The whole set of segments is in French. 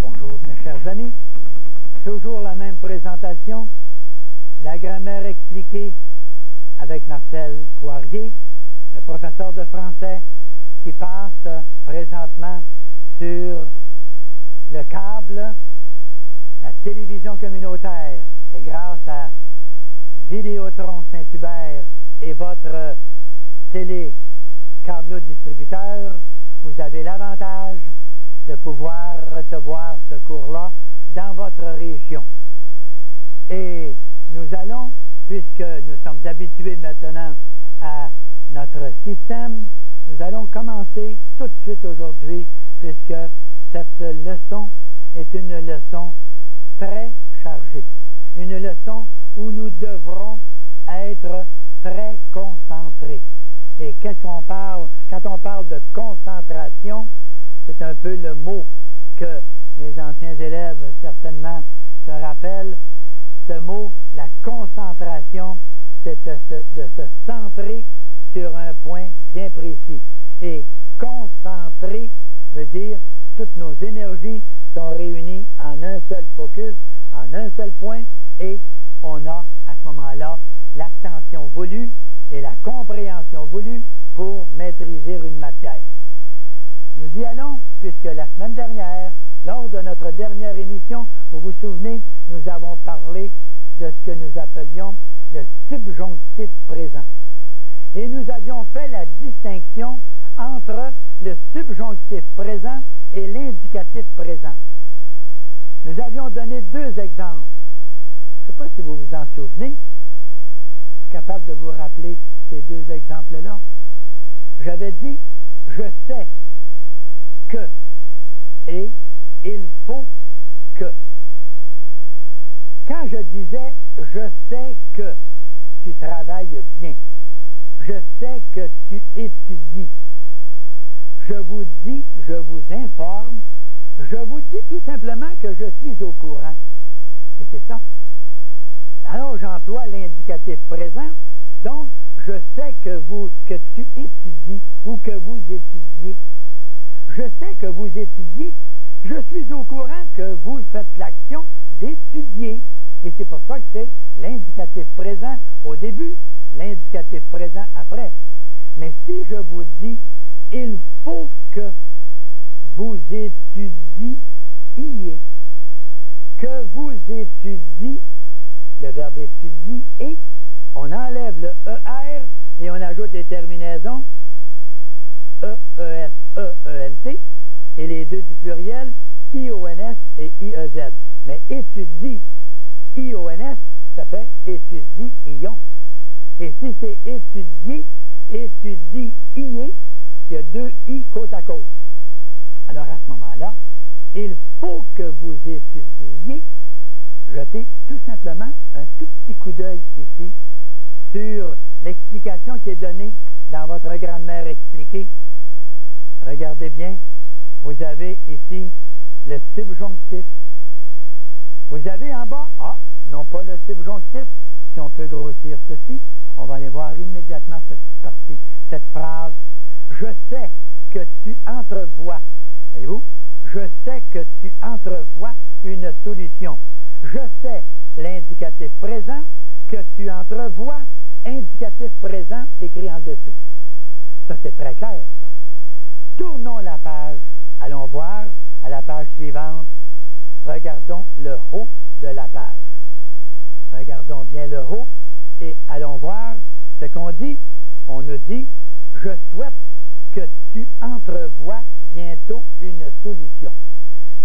Bonjour mes chers amis, toujours la même présentation, la grammaire expliquée avec Marcel Poirier, le professeur de français qui passe présentement sur le câble, la télévision communautaire, et grâce à Vidéotron Saint-Hubert et votre télé câble distributeur, vous avez l'avantage de pouvoir recevoir ce cours-là dans votre région. Et nous allons, puisque nous sommes habitués maintenant à notre système, nous allons commencer tout de suite aujourd'hui, puisque cette leçon est une leçon très chargée. Une leçon où nous devrons être très concentrés. Et qu'est-ce qu'on parle? Quand on parle de concentration, c'est un peu le mot que mes anciens élèves certainement se rappellent. Ce mot, la concentration, c'est de se centrer sur un point bien précis. Et concentrer veut dire toutes nos énergies sont réunies en un seul focus, en un seul point, et on a à ce moment-là l'attention voulue et la compréhension voulue pour maîtriser une matière. Nous y allons, puisque la semaine dernière, lors de notre dernière émission, vous vous souvenez, nous avons parlé de ce que nous appelions le subjonctif présent. Et nous avions fait la distinction entre le subjonctif présent et l'indicatif présent. Nous avions donné deux exemples. Je ne sais pas si vous vous en souvenez. Je suis capable de vous rappeler ces deux exemples-là. J'avais dit « je sais que » et « il faut que ». Quand je disais « je sais que tu travailles bien », je sais que tu étudies, je vous dis, je vous informe, je vous dis tout simplement que je suis au courant. Et c'est ça. Alors j'emploie l'indicatif présent, donc je sais que tu étudies ou que vous étudiez. Je sais que vous étudiez, je suis au courant que vous faites l'action d'étudier. Et c'est pour ça que c'est l'indicatif présent au début, l'indicatif présent après. Mais si je vous dis, il faut que vous étudiez, que vous étudiez, le verbe étudier, et on enlève le ER et on ajoute les terminaisons EES, EENT, et les deux du pluriel, IONS et IEZ. Mais étudie, IONS, ça fait étudie-ion. Et si c'est étudier, étudie-ier, il y a deux I côte à côte. Alors à ce moment-là, il faut que vous étudiez. Jetez tout simplement un tout petit coup d'œil ici sur l'explication qui est donnée dans votre grammaire expliquée. Regardez bien, vous avez ici le subjonctif. Vous avez en bas, non pas le subjonctif, si on peut grossir ceci, on va aller voir immédiatement cette partie, cette phrase. Je sais que tu entrevois, voyez-vous, je sais que tu entrevois une solution. Je sais, l'indicatif présent, que tu entrevois, indicatif présent, écrit en dessous. Ça, c'est très clair, ça. Tournons la page. Allons voir à la page suivante. Regardons le haut de la page. Regardons bien le haut et allons voir ce qu'on dit. On nous dit, je souhaite que tu entrevois bientôt une solution.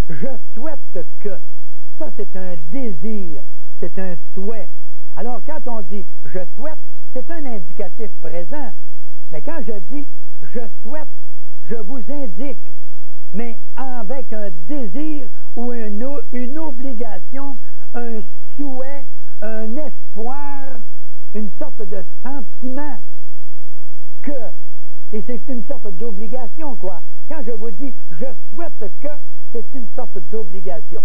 Je souhaite que. Ça, c'est un désir, c'est un souhait. Alors, quand on dit « je souhaite », c'est un indicatif présent. Mais quand je dis « je souhaite », je vous indique, mais avec un désir ou une obligation, un souhait, un espoir, une sorte de sentiment que. Et c'est une sorte d'obligation, quoi. Quand je vous dis « je souhaite que », c'est une sorte d'obligation.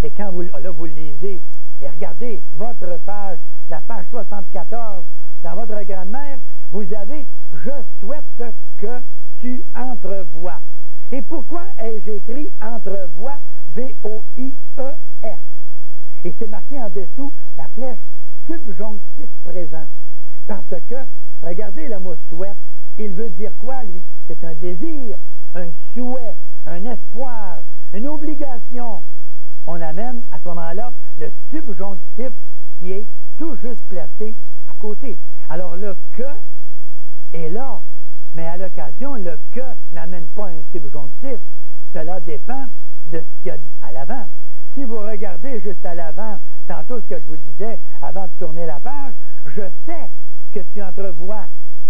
Et quand vous le lisez, et regardez votre page, la page 74, dans votre grammaire, vous avez « je souhaite que tu entrevois ». Et pourquoi ai-je écrit entrevoix, V-O-I-E-S? Et c'est marqué en dessous la flèche subjonctif présent. Parce que, regardez le mot souhaite, il veut dire quoi, lui? C'est un désir, un souhait, un espoir, une obligation. On amène à ce moment-là le subjonctif qui est tout juste placé à côté. Alors le que est là, mais à l'occasion, le que n'amène pas un subjonctif. Cela dépend de ce qu'il y a à l'avant. Si vous regardez juste à l'avant, tantôt ce que je vous disais avant de tourner la page, je sais que tu entrevois.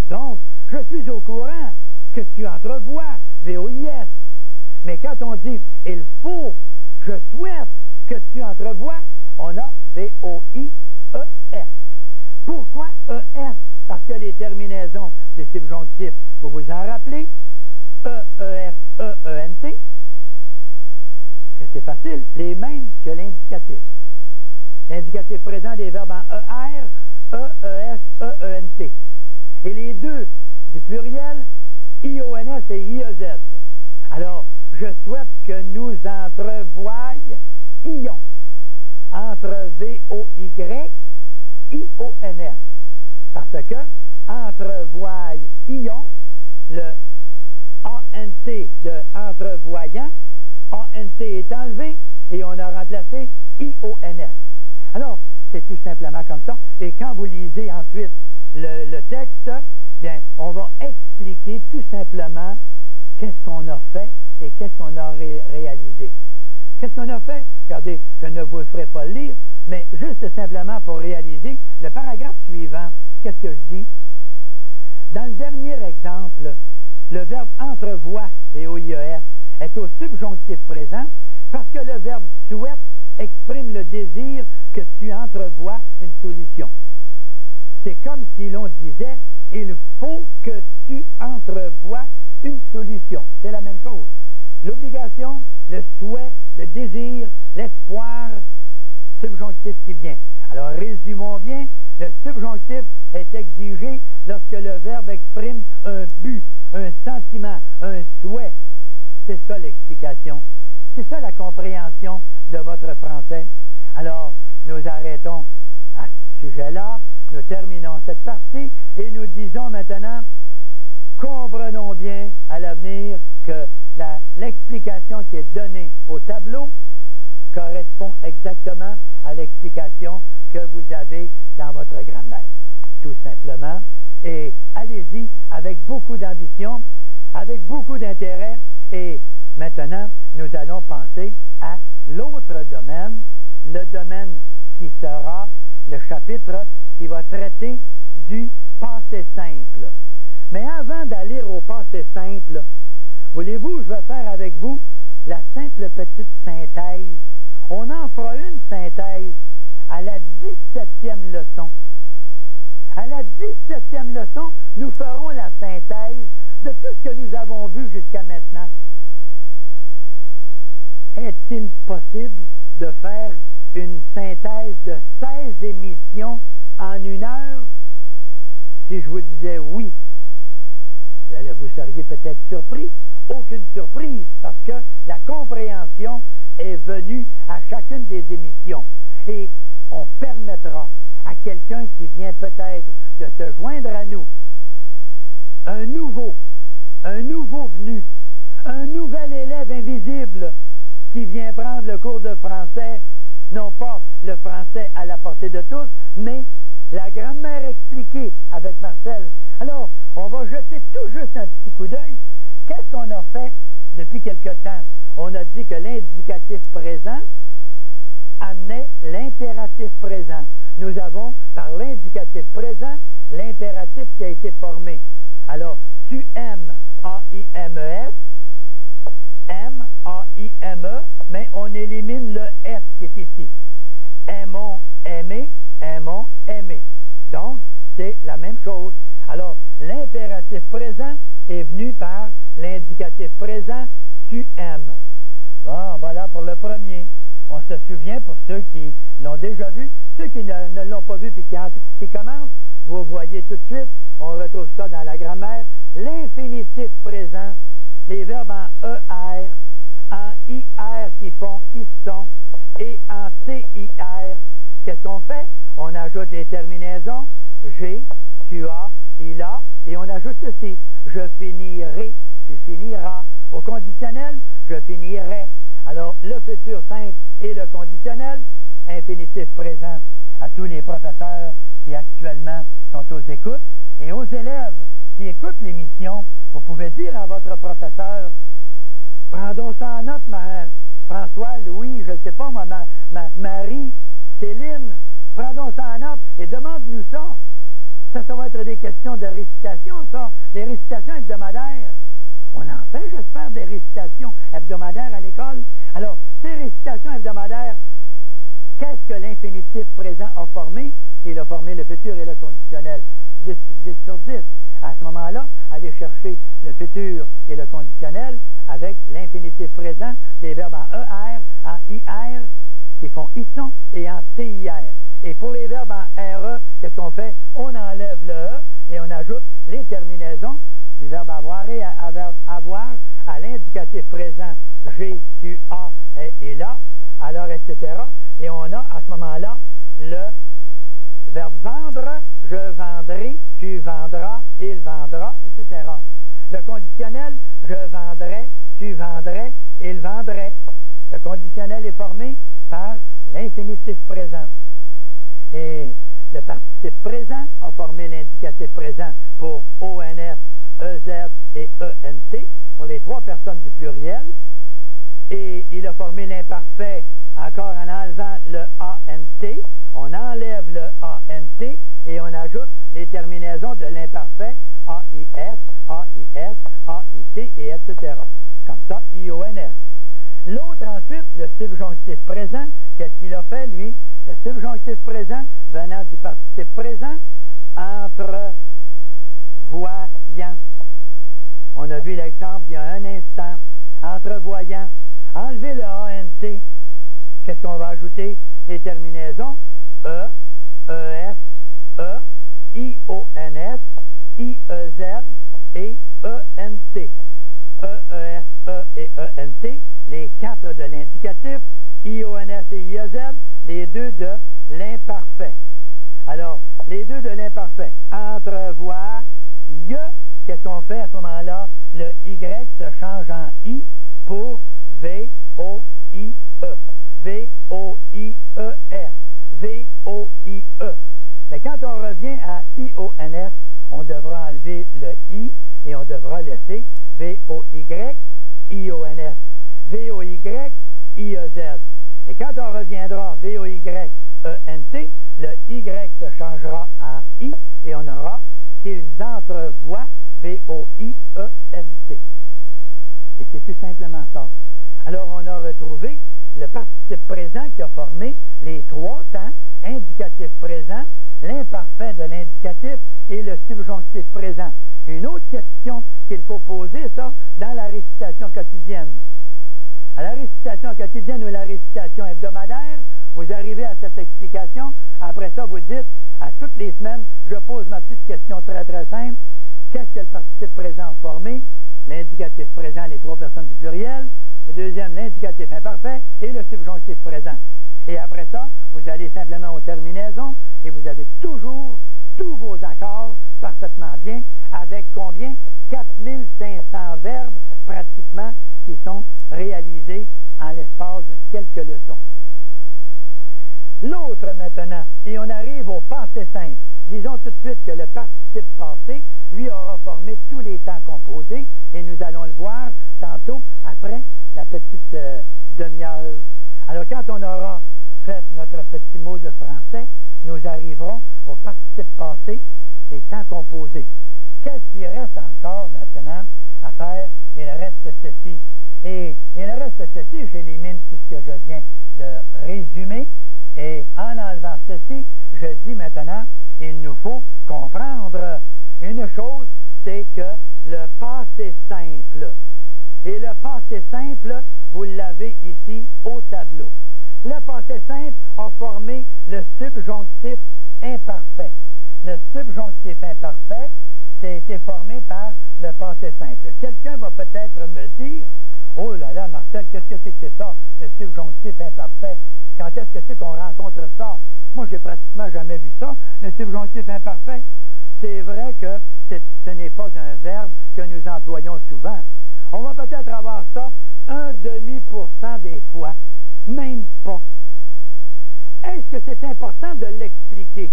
Donc, je suis au courant que tu entrevois, V-O-I-S. Mais quand on dit « il faut », je souhaite que tu entrevois, on a V-O-I-E-S. Pourquoi E-S? Parce que les terminaisons des subjonctifs, vous vous en rappelez, E-E-S, E-E-N-T, que c'est facile, les mêmes que l'indicatif. L'indicatif présent des verbes en E-R, E-E-S, E-E-N-T. Et les deux du pluriel, I-O-N-S et I-E-Z. Alors, je souhaite que nous entrevoyions entre V-O-Y, I-O-N-S. Parce que entrevoyions, le A-N-T de entrevoyant, A-N-T est enlevé et on a remplacé I-O-N-S. Alors, c'est tout simplement comme ça. Et quand vous lisez ensuite le texte, bien, on va expliquer tout simplement qu'est-ce qu'on a fait et qu'est-ce qu'on a réalisé. Qu'est-ce qu'on a fait? Regardez, je ne vous ferai pas le lire, mais juste simplement pour réaliser le paragraphe suivant. Qu'est-ce que je dis? Dans le dernier exemple, le verbe entrevoix, V-O-I-E-S, est au subjonctif présent parce que le verbe souhaite exprime le désir que tu entrevois une solution. C'est comme si l'on disait « il faut que tu entrevois une solution ». C'est la même chose. L'obligation, le souhait, le désir, l'espoir, subjonctif qui vient. Alors résumons bien, le subjonctif est exigé lorsque le verbe exprime un but, un sentiment, un souhait. C'est ça l'explication. C'est ça la compréhension de votre français. Alors, nous arrêtons à ce sujet-là, nous terminons cette partie et nous disons maintenant, comprenons bien à l'avenir que l'explication qui est donnée au tableau correspond exactement à l'explication que vous avez dans votre grammaire. Tout simplement. Et allez-y avec beaucoup d'ambition, avec beaucoup d'intérêt. Et maintenant, nous allons penser à l'autre domaine, le domaine qui sera le chapitre qui va traiter du passé simple. Mais avant d'aller au passé simple, voulez-vous, je vais faire avec vous la simple petite synthèse. On en fera une synthèse à la 17e leçon. À la 17e leçon, nous ferons la synthèse de tout ce que nous avons vu jusqu'à maintenant. Est-il possible de faire une synthèse de 16 émissions en 1 heure? Si je vous disais oui, vous seriez peut-être surpris. Aucune surprise, parce que la compréhension est venue à chacune des émissions. Et on permettra à quelqu'un qui vient peut-être de se joindre à nous, un nouveau venu, un nouvel élève invisible qui vient prendre le cours de français, non pas le français à la portée de tous, mais la grammaire expliquée avec Marcel. Alors, on va jeter tout juste un petit coup d'œil. Qu'est-ce qu'on a fait depuis quelque temps? On a dit que l'indicatif présent amenait l'impératif présent. Nous avons, par l'indicatif présent, l'impératif qui a été formé. Alors, tu aimes, A-I-M-E-S, aime, A-I-M-E, mais on élimine le S qui est ici. Aimons, aimer, aimons, aimer. Donc, c'est la même chose. Alors, l'impératif présent est venu par l'indicatif présent, tu aimes. Bon, voilà pour le premier. On se souvient, pour ceux qui l'ont déjà vu, ceux qui ne l'ont pas vu et qui commencent, vous voyez tout de suite, on retrouve ça dans la grammaire, l'infinitif présent, les verbes en ER, en IR qui font ils sont, et en TIR, qu'est-ce qu'on fait? On ajoute les terminaisons, j'ai, tu as, il a, et on ajoute ceci, je finirai, tu finiras. Au conditionnel, je finirai. Alors, le futur simple et le conditionnel, infinitif présent à tous les professeurs qui actuellement sont aux écoutes, et aux élèves qui écoutent l'émission, vous pouvez dire à votre professeur, prendons ça en note, François, Louis, je ne sais pas, Marie, Céline, prendons ça en note et demande-nous ça. Ça va être des questions de récitation, ça, des récitations hebdomadaires. On en fait, j'espère, des récitations hebdomadaires à l'école. Alors, ces récitations hebdomadaires, qu'est-ce que l'infinitif présent a formé? Il a formé le futur et le conditionnel. 10 sur 10. À ce moment-là, allez chercher le futur et le conditionnel avec l'infinitif présent des verbes en ER, en IR, qui font ils sont, et en TIR. Et pour les verbes en RE, qu'est-ce qu'on fait? On enlève le E et on ajoute les terminaisons du verbe avoir et avoir à l'indicatif présent j'ai, tu, as et là, alors, etc. Et on a à ce moment-là le verbe vendre, je vendrai, tu vendras, il vendra, etc. Le conditionnel, je vendrai, tu vendrais, il vendrait. Le conditionnel est formé par l'infinitif présent. Et le participe présent a formé l'indicatif présent pour ONS, EZ et ENT, pour les trois personnes du pluriel. Et il a formé l'imparfait encore en enlevant le ANT. On enlève le ANT et on ajoute les terminaisons de l'imparfait AIS, AIS, AIT et etc. Comme ça, IONS. L'autre ensuite, le subjonctif présent, qu'est-ce qu'il a fait, lui? Le subjonctif présent venant du participe présent, entrevoyant. On a vu l'exemple il y a un instant. Entrevoyant. Enlever le ANT. Qu'est-ce qu'on va ajouter? Les terminaisons E, ES, E, IONS, IEZ et ENT. EES, E et ENT, les quatre de l'indicatif, IONS et IEZ, les deux de l'imparfait. Alors, les deux de l'imparfait, entrevoie, qu'est-ce qu'on fait à ce moment-là? Le Y se change en I pour V-O-I-E. V-O-I-E-S. V-O-I-E. Mais quand on revient à I-O-N-S, on devra enlever le I et on devra laisser V-O-Y, I-O-N-S. V-O-Y, I-E-Z. Et quand on reviendra V-O-Y-E-N-T, le Y se changera en I et on aura qu'ils entrevoient V-O-I-E-N-T. Et c'est tout simplement ça. Alors, on a retrouvé le participe présent qui a formé les trois temps, indicatif présent, l'imparfait de l'indicatif et le subjonctif présent. Une autre question qu'il faut poser, ça, dans la récitation quotidienne. À la récitation quotidienne ou la récitation hebdomadaire, vous arrivez à cette explication. Après ça, vous dites, à toutes les semaines, je pose ma petite question très, très simple. Qu'est-ce que le participe présent a formé? L'indicatif présent, les trois personnes du pluriel. Le deuxième, l'indicatif imparfait et le subjonctif présent. Et après ça, vous allez simplement aux terminaisons et vous avez toujours tous vos accords parfaitement bien avec combien? 4500 verbes pratiquement qui sont réalisés en l'espace de quelques leçons. L'autre maintenant, et on arrive au passé simple. Disons tout de suite que le participe passé, lui, aura formé tous les temps composés et nous allons le voir tantôt après la petite demi-heure. Alors, quand on aura fait notre petit mot de français, nous arriverons au participe passé, les temps composés. Qu'est-ce qu'il reste encore maintenant à faire? Il reste ceci. Et il reste ceci, j'élimine tout ce que je viens de résumer. Et en enlevant ceci, je dis maintenant, il nous faut comprendre une chose, c'est que le passé simple. Et le passé simple, vous l'avez ici au tableau. Le passé simple a formé le subjonctif imparfait. Le subjonctif imparfait été formé par le passé simple. Quelqu'un va peut-être me dire, oh là là, Marcel, qu'est-ce que c'est ça, le subjonctif imparfait? Quand est-ce que c'est qu'on rencontre ça? Moi, j'ai pratiquement jamais vu ça, le subjonctif imparfait. C'est vrai que ce n'est pas un verbe que nous employons souvent. On va peut-être avoir ça 0,5% des fois, même pas. Est-ce que c'est important de l'expliquer?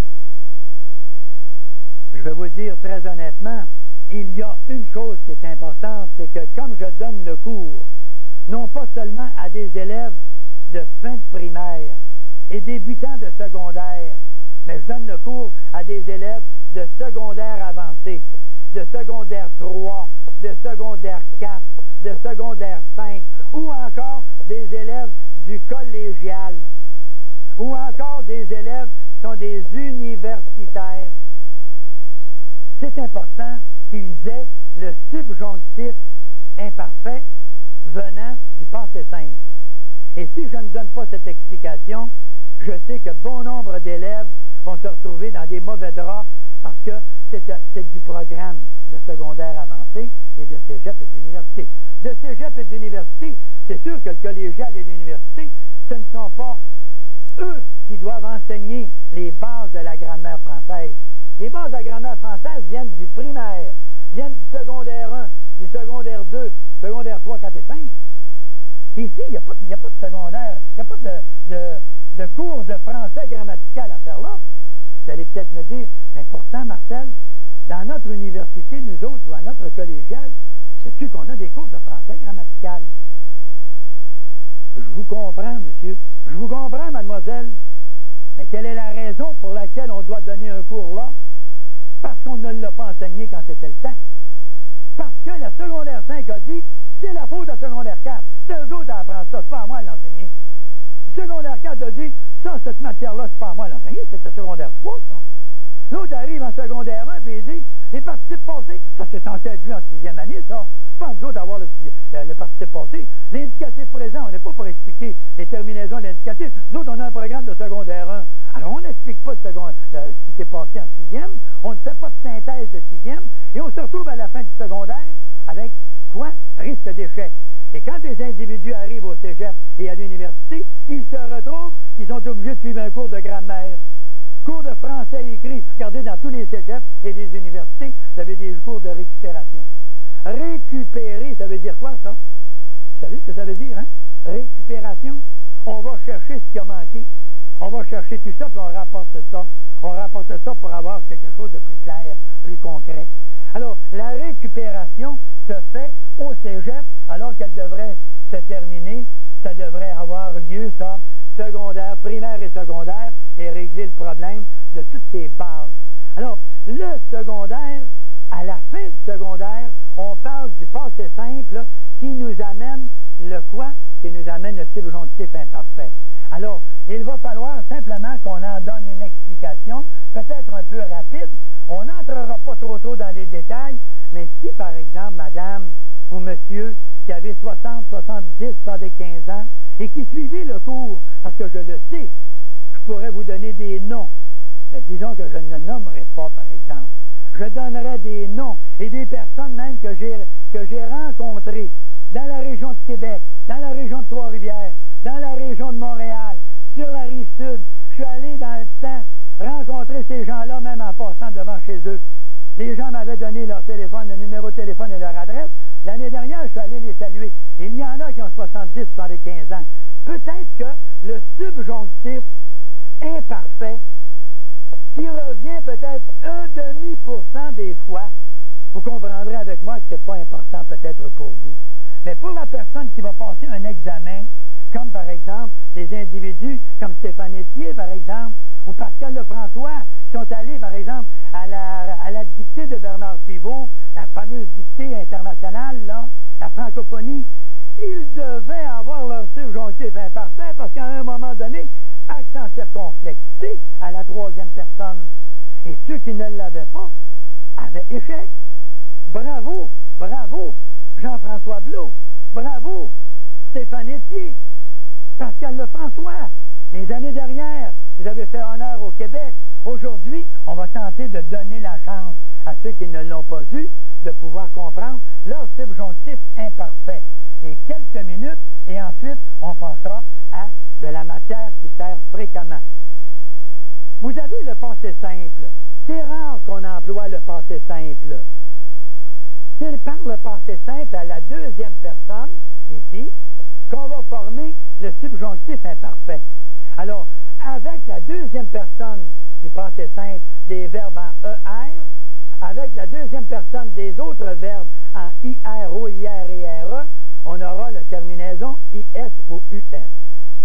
Je vais vous dire très honnêtement, il y a une chose qui est importante, c'est que comme je donne le cours, non pas seulement à des élèves de fin de primaire et débutants de secondaire, mais je donne le cours à des élèves de secondaire avancé, de secondaire 3, de secondaire 4, de secondaire 5, ou encore des élèves du collégial, ou encore des élèves qui sont des universitaires. C'est important qu'ils aient le subjonctif imparfait venant du passé simple. Et si je ne donne pas cette explication, je sais que bon nombre d'élèves vont se retrouver dans des mauvais draps parce que c'est du programme de secondaire avancé et de cégep et d'université. De cégep et d'université, c'est sûr que le collégial et l'université, ce ne sont pas eux qui doivent enseigner les bases de la grammaire française. Les bases de la grammaire française viennent du primaire, viennent du secondaire 1, du secondaire 2, secondaire 3, 4 et 5. Ici, il n'y a pas de secondaire, il n'y a pas de cours de français grammatical à faire là. Vous allez peut-être me dire, mais pourtant, Marcel, dans notre université, nous autres, ou à notre collégial, sais-tu qu'on a des cours de français grammatical? Je vous comprends, monsieur. Je vous comprends, mademoiselle. Mais quelle est la raison pour laquelle on doit donner un cours là? Parce qu'on ne l'a pas enseigné quand c'était le temps. Parce que la secondaire 5 a dit, c'est la faute à secondaire 4. C'est eux autres à apprendre ça, c'est pas à moi de l'enseigner. Le secondaire 4 a dit, ça, cette matière-là, c'est pas à moi de l'enseigner, c'est le secondaire 3, ça. L'autre arrive en secondaire 1 et il dit, les participes passés, ça c'est censé être vu en 6e année, ça. Pas nous autres d'avoir le participe passé. L'indicatif présent, on n'est pas pour expliquer les terminaisons de l'indicatif. Nous autres, on a un programme de secondaire 1. Alors, on n'explique pas ce qui s'est passé en 6e, on ne fait pas de synthèse de 6e, et on se retrouve à la fin du secondaire avec quoi? Risque d'échec. Et quand des individus arrivent au cégep et à l'université, ils se retrouvent, ils sont obligés de suivre un cours de grammaire. Cours de français écrit. Regardez, dans tous les cégeps et les universités, vous avez des cours de récupération. Récupérer, ça veut dire quoi, ça? Vous savez ce que ça veut dire, hein? Récupération. On va chercher ce qui a manqué. On va chercher tout ça, puis on rapporte ça. On rapporte ça pour avoir quelque chose de plus clair, plus concret. Alors, la récupération se fait au cégep, alors qu'elle devrait se terminer. Ça devrait avoir lieu, ça, secondaire, primaire et secondaire, et régler le problème de toutes ces bases. Alors, le secondaire, à la fin du secondaire, on parle du passé simple qui nous amène le quoi? Qui nous amène le subjonctif imparfait. Alors, il va falloir simplement qu'on en donne une explication, peut-être un peu rapide. On n'entrera pas trop tôt dans les détails, mais si, par exemple, madame ou monsieur, qui avez 60, 70, 75 ans, et qui suivez le cours, parce que je le sais, je pourrais vous donner des noms, mais disons que je ne nommerai pas, par exemple. Je donnerai des noms et des personnes même que j'ai rencontrées dans la région de Québec, dans la région de Trois-Rivières, dans la région de Montréal, sur la Rive-Sud. Je suis allé dans le temps rencontrer ces gens-là, même en passant devant chez eux. Les gens m'avaient donné leur téléphone, le numéro de téléphone et leur adresse. L'année dernière, je suis allé les saluer. Il y en a qui ont 70, 75 ans. Peut-être que le subjonctif imparfait, qui revient peut-être 0,5% des fois, vous comprendrez avec moi que ce n'est pas important peut-être pour vous. Mais pour la personne qui va passer un examen, comme par exemple des individus comme Stéphane Etier, par exemple, ou Pascal Lefrançois, qui sont allés, par exemple, à la dictée de Bernard Pivot, la fameuse dictée internationale, là, la francophonie, ils devaient avoir leur subjonctif imparfait parce qu'à un moment donné, accent circonflexé à la troisième personne. Et ceux qui ne l'avaient pas avaient échec. Bravo, bravo, Jean-François Blot. Bravo, Stéphane Etier. Pascal Lefrançois. Les années dernières, vous avez fait honneur au Québec. Aujourd'hui, on va tenter de donner la chance à ceux qui ne l'ont pas eu de pouvoir comprendre leur subjonctif imparfait. Et quelques minutes, et ensuite, on passera à de la matière qui sert fréquemment. Vous avez le passé simple. C'est rare qu'on emploie le passé simple. C'est par le passé simple à la deuxième personne, ici, qu'on va former le subjonctif imparfait. Alors, avec la deuxième personne du passé simple des verbes en ER, avec la deuxième personne des autres verbes en IR, OIR et RE, on aura la terminaison IS ou US.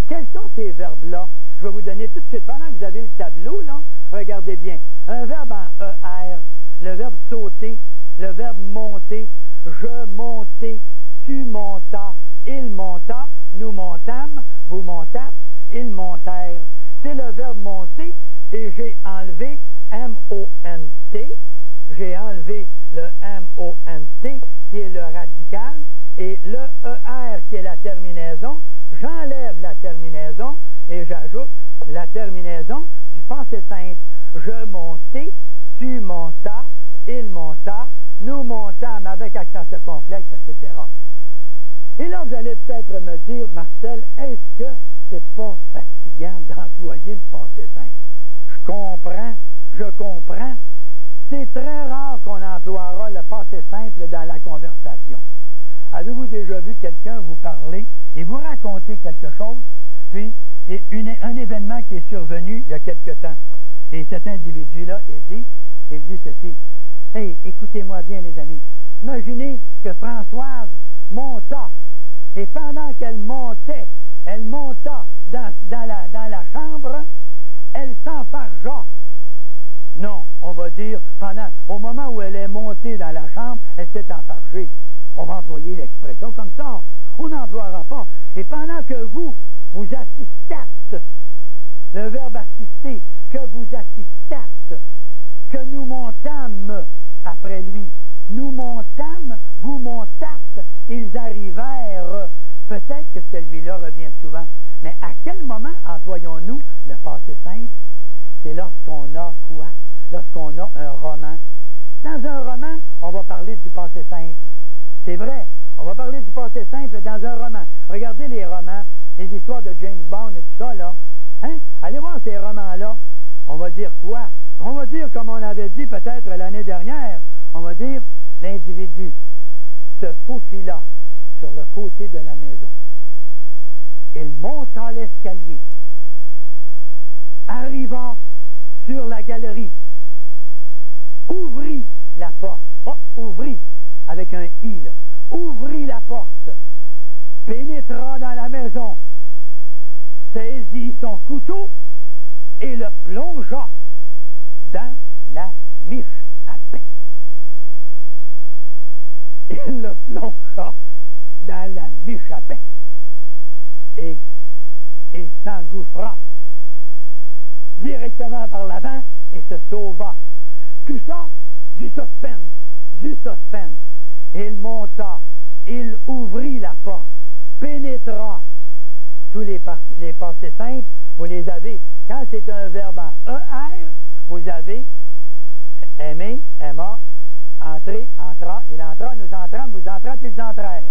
Quels sont ces verbes-là? Je vais vous donner tout de suite, pendant que vous avez le tableau, là, regardez bien. Un verbe en ER, le verbe sauter, le verbe monter, je montais, tu montas, il monta, nous montâmes, vous montâtes, ils montèrent. C'est le verbe monter et j'ai enlevé M-O-N-T. J'ai enlevé le M-O-N-T qui est le radical et le ER qui est la terminaison. J'enlève la terminaison et j'ajoute la terminaison du passé simple. Je montais, tu montas, il monta, nous montâmes avec accent circonflexe, etc. Et là, vous allez peut-être me dire, Marcel, est-ce que c'est pas fatigant d'employer le passé simple? Je comprends. C'est très rare qu'on emploiera le passé simple dans la conversation. Avez-vous déjà vu quelqu'un vous parler et vous raconter quelque chose, puis un événement qui est survenu il y a quelque temps? Et cet individu-là, il dit ceci. « Hey, écoutez-moi bien, les amis. Imaginez que Françoise monta, et pendant qu'elle montait, dans la chambre, elle s'enfargea. » Non, on va dire, au moment où elle est montée dans la chambre, elle s'est enfargée. On va employer l'expression comme ça. On n'emploiera pas. Et pendant que vous assistâtes, le verbe assister, que vous assistâtes, que nous montâmes après lui. Nous montâmes, vous montâtes, ils arrivèrent. Peut-être que celui-là revient souvent. Mais à quel moment employons-nous le passé simple? C'est lorsqu'on a quoi? Lorsqu'on a un roman. Dans un roman, on va parler du passé simple. C'est vrai, on va parler du passé simple dans un roman. Regardez les romans, les histoires de James Bond et tout ça, là. Hein? Allez voir ces romans-là. On va dire quoi? On va dire, comme on avait dit peut-être l'année dernière, on va dire, l'individu se faufila sur le côté de la maison. Il monta l'escalier, arriva sur la galerie, ouvrit la porte. Oh, ouvrit, avec un « i », là. Ouvrit la porte, pénétra dans la maison, saisit son couteau et le plongea dans la miche à pain. Il le plongea dans la miche à pain. Et il s'engouffra directement par l'avant et se sauva. Tout ça, du suspense. Il monta, il ouvrit la porte, pénétra. Tous les passés simples, vous les avez. Quand c'est un verbe en ER, vous avez aimer, aima, entrer, entra, il entra, nous entrâmes, vous entrâtes, ils entrèrent.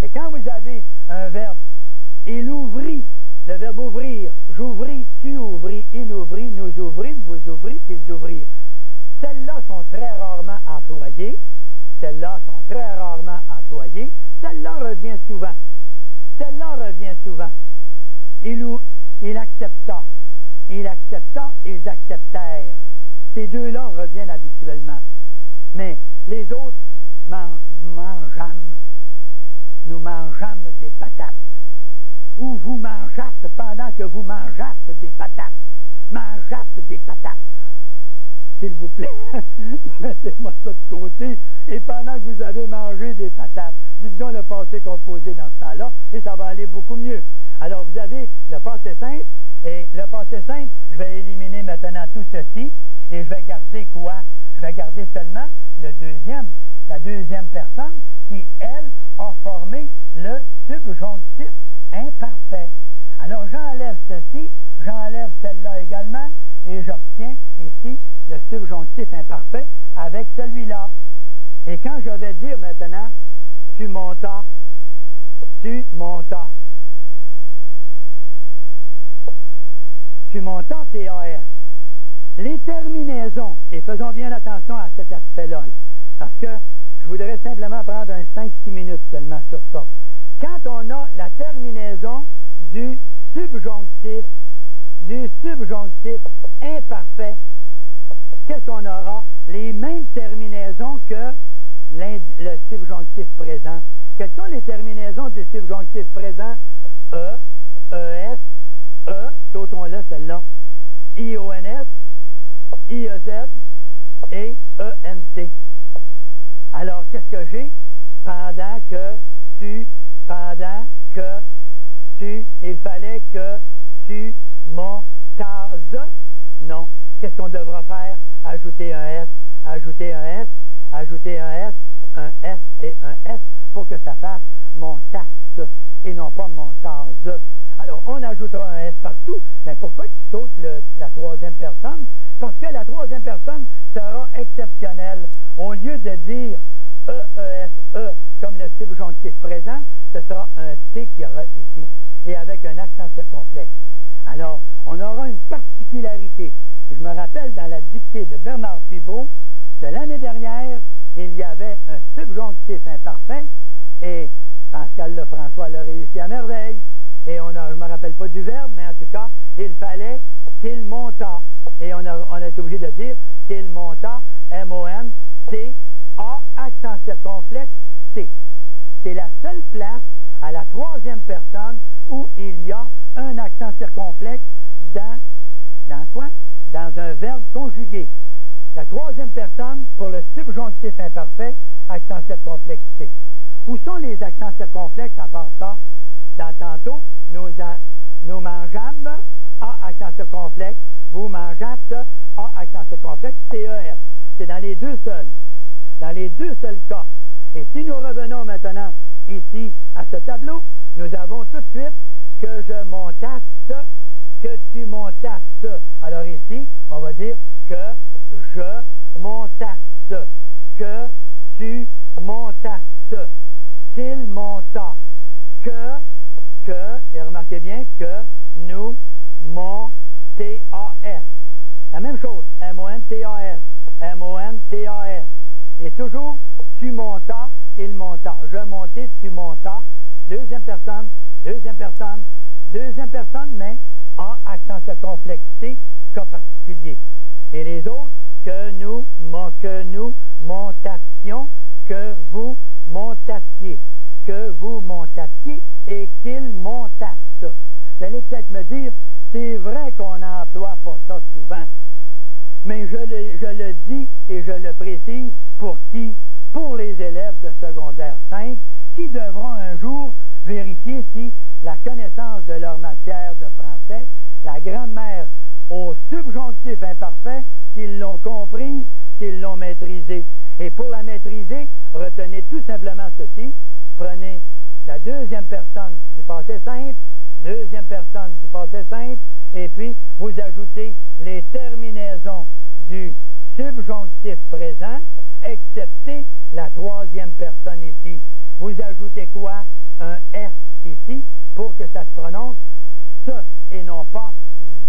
Et quand vous avez un verbe, il ouvrit, le verbe ouvrir, j'ouvris, tu ouvris, il ouvrit, nous ouvrîmes, vous ouvrîtes, ils ouvrirent. Celles-là sont très rarement employées. Celles-là revient souvent. Il accepta. Il accepta, ils acceptèrent. Ces deux-là reviennent habituellement. Mais les autres, mangeâmes. Nous mangeâmes des patates. Ou vous mangeâtes pendant que vous mangeâtes des patates. Mangeâtes des patates. S'il vous plaît, mettez-moi ça de côté. Et pendant que vous avez mangé des patates, dites donc le passé composé dans ce temps-là, et ça va aller beaucoup mieux. Alors, vous avez le passé simple, et le passé simple, je vais éliminer maintenant tout ceci, et je vais garder quoi? Je vais garder seulement la deuxième personne, qui, elle, a formé le subjonctif imparfait. Alors, j'enlève ceci, j'enlève celle-là également, et j'obtiens ici le subjonctif imparfait avec celui-là. Et quand je vais dire maintenant, tu montas, tu montas. Tu montas, TAS. Les terminaisons, et faisons bien attention à cet aspect-là, parce que je voudrais simplement prendre un 5-6 minutes seulement sur ça. Quand on a la terminaison du subjonctif imparfait, qu'est-ce qu'on aura? Les mêmes terminaisons que le subjonctif présent. Quelles sont les terminaisons du subjonctif présent? E, ES, E, sautons-le celle-là, IONS, IEZ et ENT. Alors, qu'est-ce que j'ai? Pendant que tu, il fallait que tu montasses. Non. Qu'est-ce qu'on devra faire? Ajouter un S, ajouter un S, ajouter un S et un S pour que ça fasse montasse et non pas montasse. Alors, on ajoutera un S partout, mais pourquoi tu sautes la troisième personne? Parce que la troisième personne sera exceptionnelle. Au lieu de dire E-E-S-E comme le subjonctif présent, ce sera un T qui aura ici, et avec un accent circonflexe. Alors, on aura une particularité. Je me rappelle dans la dictée de Bernard Pivot, de l'année dernière, il y avait un subjonctif imparfait, et Pascal Lefrançois l'a réussi à merveille. Et je ne me rappelle pas du verbe, mais en tout cas, il fallait qu'il monta. Et on est obligé de dire qu'il monta, M-O-N-T-A, accent circonflexe, T. C'est la seule place à la troisième personne où il y a un accent circonflexe dans quoi? Dans un verbe conjugué. La troisième personne, pour le subjonctif imparfait, accent circonflexe T. Où sont les accents circonflexes à part ça? Dans tantôt, nous mangeâmes, A accent circonflexe, vous mangeâtes, A accent circonflexe, TES. C'est dans les deux seuls. Dans les deux seuls cas. Et si nous revenons maintenant ici à ce tableau, nous avons tout de suite que je montasse, que tu montasses. Alors ici, on va dire que je montasse, que tu montasses, qu'il monta, et remarquez bien que nous montas. La même chose, M-O-N-T-A-S, M-O-N-T-A-S. Et toujours, tu montas, il monta. Je montais, tu montas. Deuxième personne, mais A, accent circonflexé, cas particulier. Et les autres, que nous montassions, que vous montassiez, et qu'il montasse. Vous allez peut-être me dire, c'est vrai qu'on n'emploie pas ça souvent, mais je le dis et je le précise pour qui? Pour les élèves de secondaire 5 qui devront un jour vérifier si la connaissance de leur matière de français, la grammaire au subjonctif imparfait, s'ils l'ont comprise, s'ils l'ont maîtrisée. Et pour la maîtriser, retenez tout simplement ceci. Prenez la deuxième personne du passé simple, deuxième personne du passé simple, et puis vous ajoutez les terminaisons du subjonctif présent, excepté la troisième personne ici. Vous ajoutez quoi? Un S ici, pour que ça se prononce ce et non pas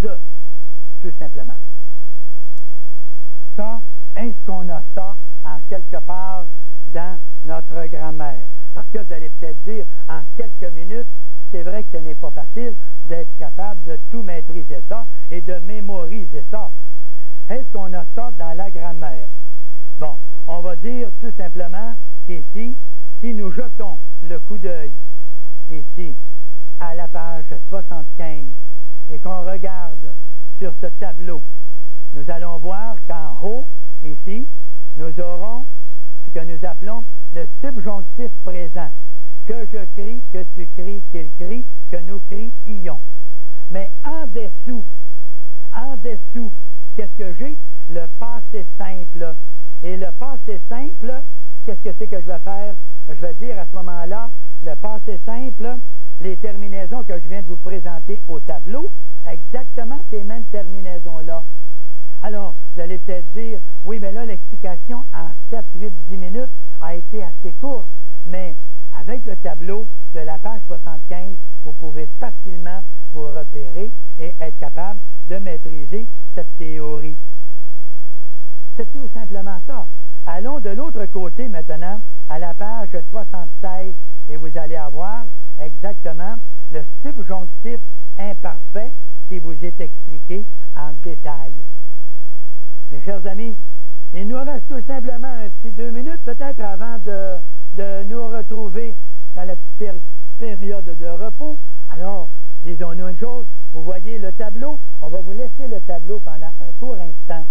ze, tout simplement. Ça, est-ce qu'on a ça en quelque part dans notre grammaire? Parce que vous allez peut-être dire, en quelques minutes, c'est vrai que ce n'est pas facile d'être capable de tout maîtriser ça et de mémoriser ça. Est-ce qu'on a ça dans la grammaire? Bon, on va dire tout simplement qu'ici, si nous jetons le coup d'œil ici à la page 75 et qu'on regarde sur ce tableau, nous allons voir qu'en haut, ici, nous aurons ce que nous appelons le subjonctif présent. Que je crie, que tu cries, qu'il crie, que nous crions. Mais en dessous, qu'est-ce que j'ai? Le passé simple. Et le passé simple, qu'est-ce que c'est que je vais faire? Je vais dire à ce moment-là, le passé simple, les terminaisons que je viens de vous présenter au tableau, exactement ces mêmes terminaisons-là. Alors, vous allez allez peut-être dire, oui, mais là, l'explication en 7, 8, 10 minutes a été assez courte. Mais avec le tableau de la page 75, vous pouvez facilement vous repérer et être capable de maîtriser cette théorie. C'est tout simplement ça. Allons de l'autre côté maintenant, à la page 76, et vous allez avoir exactement le subjonctif imparfait qui vous est expliqué en détail. Mes chers amis, il nous reste tout simplement un petit 2 minutes peut-être avant de nous retrouver dans la petite période de repos. Alors, disons-nous une chose, vous voyez le tableau, on va vous laisser le tableau pendant un court instant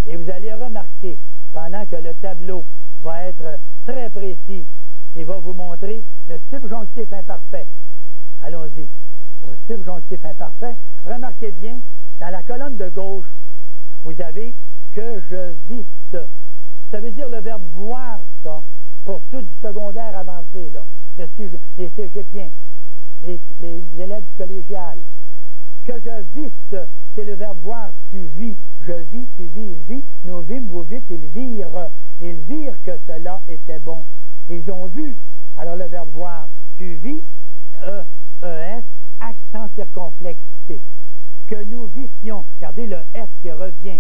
et vous allez remarquer, pendant que le tableau va être très précis, il va vous montrer le subjonctif imparfait. Allons-y, au subjonctif imparfait. Remarquez bien, dans la colonne de gauche, vous avez « que je visse ». Ça veut dire le verbe « voir », ça, pour ceux du secondaire avancé, là, les cégepiens, les élèves du collégial. « Que je visse », c'est le verbe « voir », tu vis. Je vis, tu vis, il vit. Nous vîmes, vous vîtes, ils virent. Ils virent que cela était bon. Ils ont vu. Alors le verbe « voir », tu vis, E-E-S, accent circonflexe. Que nous vissions, regardez le S qui revient,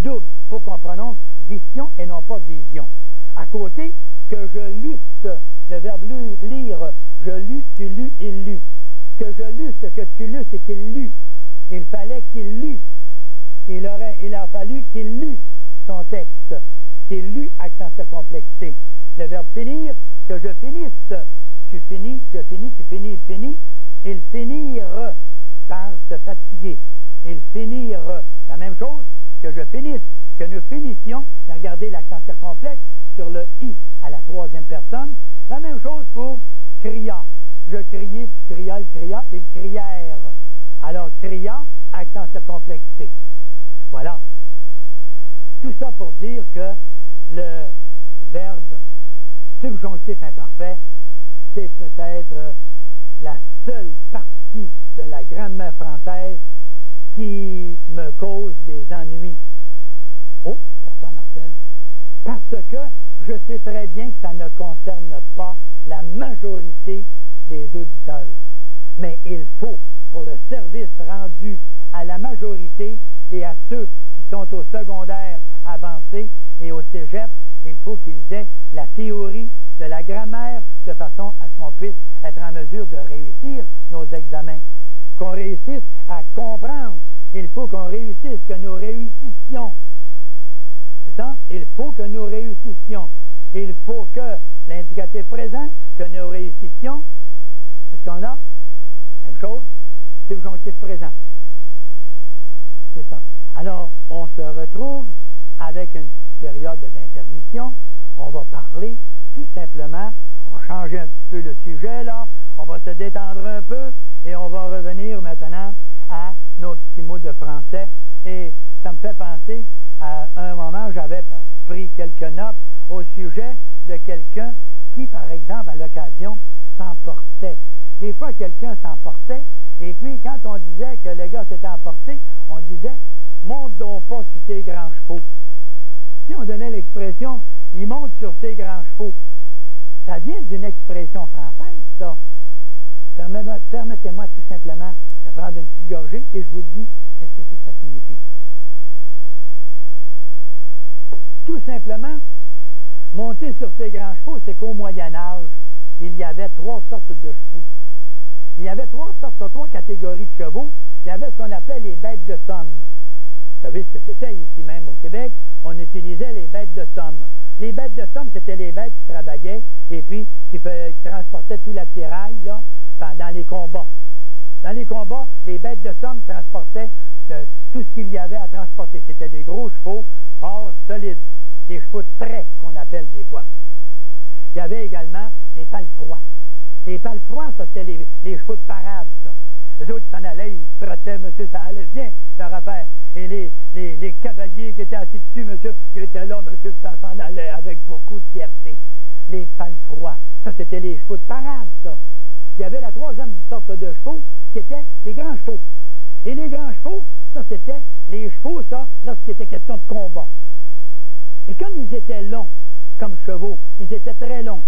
double, pour qu'on prononce vision et non pas vision. À côté, que je lusse, le verbe lire, je lus, tu lus, il lut. Que je lusse, que tu lusses et qu'il lut. Il fallait qu'il lût. Il a fallu qu'il lût son texte. Qu'il lût, accent circonflexé. Le verbe finir, que je finisse. Tu finis, je finis, tu finis, il finit. Ils finirent par se fatiguer. Ils finirent. La même chose, que je finisse, que nous finissions. Regardez l'accent circonflexe sur le I à la troisième personne. La même chose pour cria. Je criais, tu crias, il cria, ils crièrent. Alors, cria, accent circonflexé. Voilà. Tout ça pour dire que le verbe subjonctif imparfait, c'est peut-être la seule partie de la grammaire française qui me cause des ennuis. Oh, pourquoi, Marcel? Parce que je sais très bien que ça ne concerne pas la majorité des auditeurs. Mais il faut, pour le service rendu à la majorité et à ceux qui sont au secondaire avancé et au cégep, il faut qu'ils aient la théorie de la grammaire de façon à ce qu'on puisse être en mesure de réussir nos examens. Qu'on réussisse à comprendre. Il faut qu'on réussisse, que nous réussissions. C'est ça? Il faut que nous réussissions. Il faut que l'indicatif présent, que nous réussissions. Est-ce qu'on a? Même chose, subjonctif présent. C'est ça. Alors, on se retrouve avec une période d'intermission. On va parler tout simplement, on va changer un petit peu le sujet là, on va se détendre un peu et on va revenir maintenant à nos petits mots de français. Et ça me fait penser à un moment, j'avais pris quelques notes au sujet de quelqu'un qui, par exemple, à l'occasion, s'emportait. Des fois, quelqu'un s'emportait, et puis quand on disait que le gars s'était emporté, on disait « monte donc pas sur tes grands chevaux ». Si on donnait l'expression « il monte sur ses grands chevaux », ça vient d'une expression française, ça. Permettez-moi tout simplement de prendre une petite gorgée et je vous dis qu'est-ce que c'est que ça signifie. Tout simplement, monter sur ses grands chevaux, c'est qu'au Moyen Âge, il y avait 3 sortes de chevaux. Il y avait 3 catégories de chevaux. Il y avait ce qu'on appelait les bêtes de somme. Vous savez ce que c'était ici même au Québec? On utilisait les bêtes de somme. Les bêtes de somme, c'était les bêtes qui travaillaient et puis qui transportaient tout l'attirail là, pendant les combats. Dans les combats, les bêtes de somme transportaient tout ce qu'il y avait à transporter. C'était des gros chevaux forts, solides. Des chevaux de trait, qu'on appelle des fois. Il y avait également les palefrois. Les palefrois, ça, c'était les chevaux de parade, ça. Les autres s'en allaient, ils trottaient, monsieur, ça allait bien, leur affaire. Et les cavaliers qui étaient assis dessus, monsieur, ils étaient là, monsieur, ça s'en allait avec beaucoup de fierté. Les palefrois, ça, c'était les chevaux de parade, ça. Il y avait la 3e sorte de chevaux, qui étaient les grands chevaux. Et les grands chevaux, Ça, c'était les chevaux, ça, lorsqu'il était question de combat. Et comme ils étaient longs, comme chevaux, ils étaient très longs,